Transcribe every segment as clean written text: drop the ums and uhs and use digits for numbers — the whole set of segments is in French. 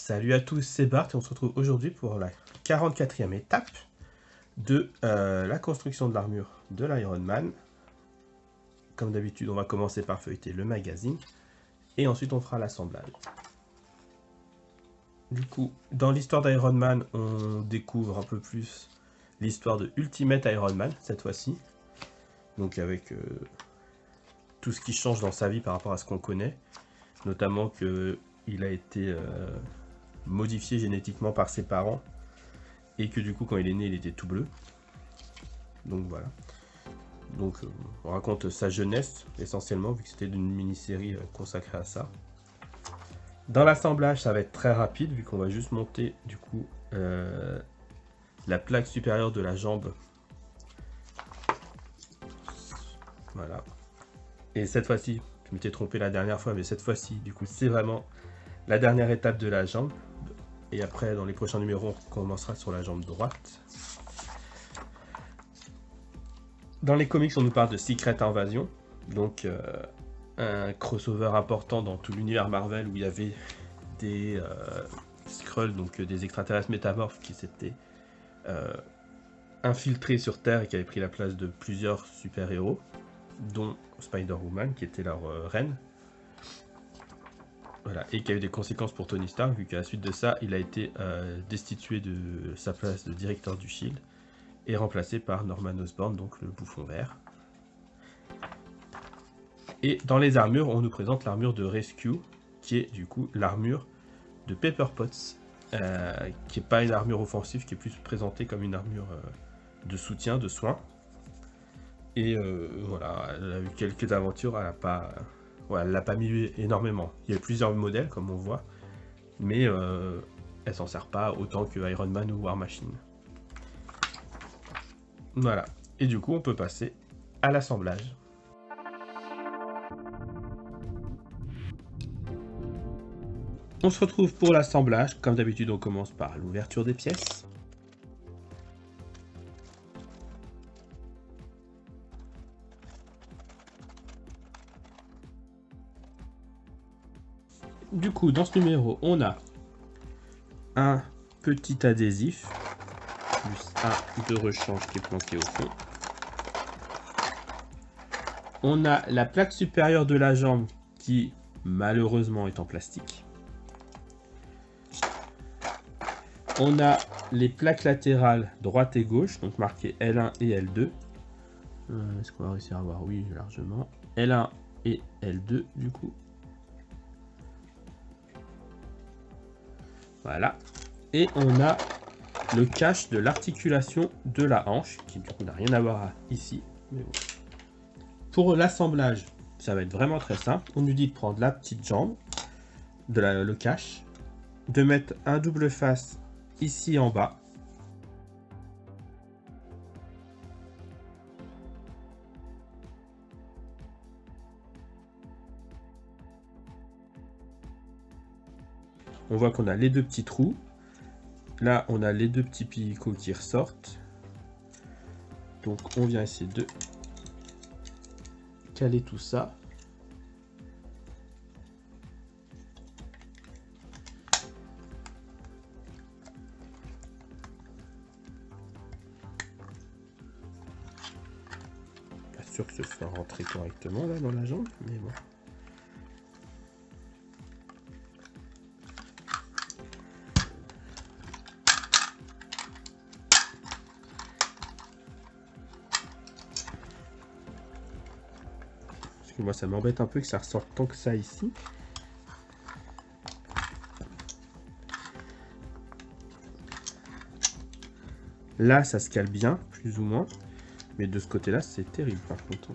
Salut à tous, c'est Bart et on se retrouve aujourd'hui pour la 44e étape de la construction de l'armure de l'Iron Man. Comme d'habitude, on va commencer par feuilleter le magazine et ensuite on fera l'assemblage. Du coup, dans l'histoire d'Iron Man, on découvre un peu plus l'histoire de Ultimate Iron Man cette fois-ci. Donc avec tout ce qui change dans sa vie par rapport à ce qu'on connaît. Notamment qu'il a été modifié génétiquement par ses parents et que du coup quand il est né il était tout bleu. Donc voilà. Donc on raconte sa jeunesse essentiellement vu que c'était une mini-série consacrée à ça. Dans l'assemblage ça va être très rapide vu qu'on va juste monter du coup la plaque supérieure de la jambe. Voilà. Et cette fois-ci, je m'étais trompé la dernière fois, mais cette fois-ci du coup c'est vraiment la dernière étape de la jambe. Et après, dans les prochains numéros, on commencera sur la jambe droite. Dans les comics, on nous parle de Secret Invasion. Donc, un crossover important dans tout l'univers Marvel où il y avait des Skrulls, donc des extraterrestres métamorphes qui s'étaient infiltrés sur Terre et qui avaient pris la place de plusieurs super-héros, dont Spider-Woman, qui était leur reine. Voilà, et qui a eu des conséquences pour Tony Stark, vu qu'à la suite de ça, il a été destitué de sa place de directeur du SHIELD et remplacé par Norman Osborn, donc le bouffon vert. Et dans les armures, on nous présente l'armure de Rescue, qui est du coup l'armure de Pepper Potts, qui n'est pas une armure offensive, qui est plus présentée comme une armure de soutien, de soin. Et voilà, elle a eu quelques aventures, elle n'a pas... Ouais, elle l'a pas mis énormément. Il y a plusieurs modèles, comme on voit, mais elle s'en sert pas autant que Iron Man ou War Machine. Voilà. Et du coup, on peut passer à l'assemblage. On se retrouve pour l'assemblage. Comme d'habitude, on commence par l'ouverture des pièces. Du coup, dans ce numéro, on a un petit adhésif, plus un de rechange qui est planqué au fond. On a la plaque supérieure de la jambe qui, malheureusement, est en plastique. On a les plaques latérales droite et gauche, donc marquées L1 et L2. Est-ce qu'on va réussir à voir? Oui, largement. L1 et L2, du coup. Voilà. Et on a le cache de l'articulation de la hanche, qui du coup n'a rien à voir ici. Mais bon. Pour l'assemblage, ça va être vraiment très simple. On nous dit de prendre la petite jambe, le cache, de mettre un double face ici en bas. On voit qu'on a les deux petits trous. Là, on a les deux petits picots qui ressortent. Donc, on vient essayer de caler tout ça. Pas sûr que ce soit rentré correctement là dans la jambe, mais bon. Moi ça m'embête un peu que ça ressorte tant que ça ici. Là ça se cale bien, plus ou moins. Mais de ce côté là c'est terrible par contre.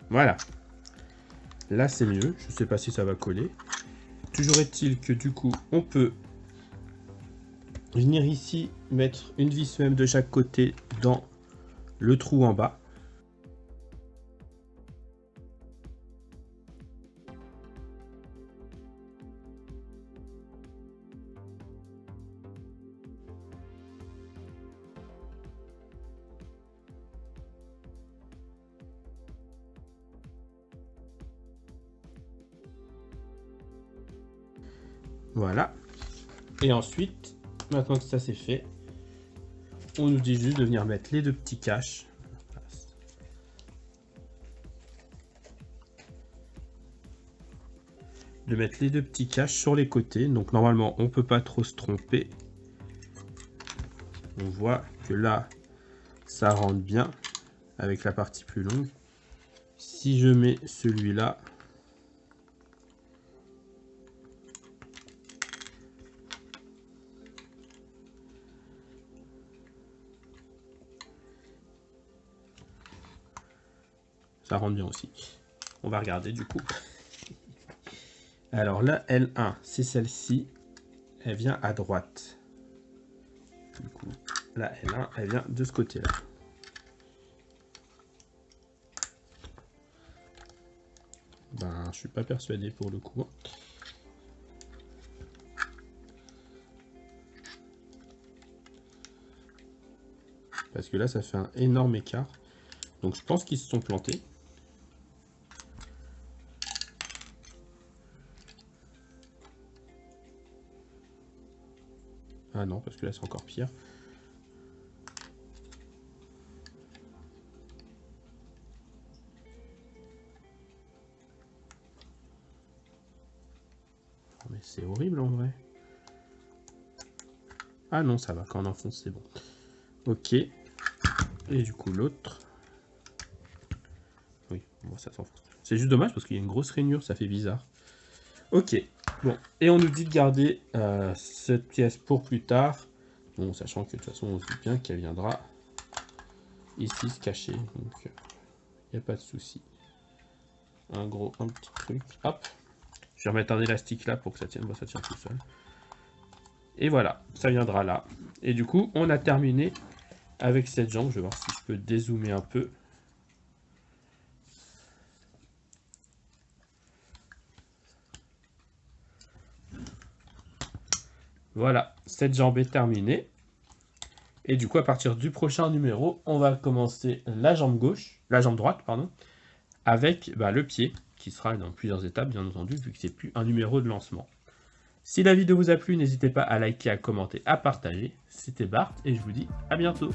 Voilà. Là, c'est mieux. Je ne sais pas si ça va coller. Toujours est-il que du coup, on peut venir ici, mettre une vis même de chaque côté dans le trou en bas. Voilà. Et ensuite, maintenant que ça c'est fait, on nous dit juste de venir mettre les deux petits caches. De mettre les deux petits caches sur les côtés. Donc normalement, on ne peut pas trop se tromper. On voit que là, ça rentre bien avec la partie plus longue. Si je mets celui-là, ça rentre bien aussi. On va regarder du coup. Alors la L1, c'est celle-ci. Elle vient à droite. Du coup, la L1, elle vient de ce côté-là. Ben, je suis pas persuadé pour le coup. Parce que là, ça fait un énorme écart. Donc je pense qu'ils se sont plantés. Ah non, parce que là, c'est encore pire. Mais c'est horrible en vrai. Ah non, ça va, quand on enfonce, c'est bon. Ok. Et du coup, l'autre. Oui, bon, ça s'enfonce. C'est juste dommage parce qu'il y a une grosse rainure, ça fait bizarre. Ok. Bon, et on nous dit de garder cette pièce pour plus tard. Bon, sachant que de toute façon, on se dit bien qu'elle viendra ici se cacher. Donc, il n'y a pas de souci. Un petit truc. Hop. Je vais remettre un élastique là pour que ça tienne. Bon, ça tient tout seul. Et voilà, ça viendra là. Et du coup, on a terminé avec cette jambe. Je vais voir si je peux dézoomer un peu. Voilà, cette jambe est terminée. Et du coup, à partir du prochain numéro, on va commencer la jambe droite, pardon, avec le pied, qui sera dans plusieurs étapes, bien entendu, vu que c'est plus un numéro de lancement. Si la vidéo vous a plu, n'hésitez pas à liker, à commenter, à partager. C'était Bart, et je vous dis à bientôt.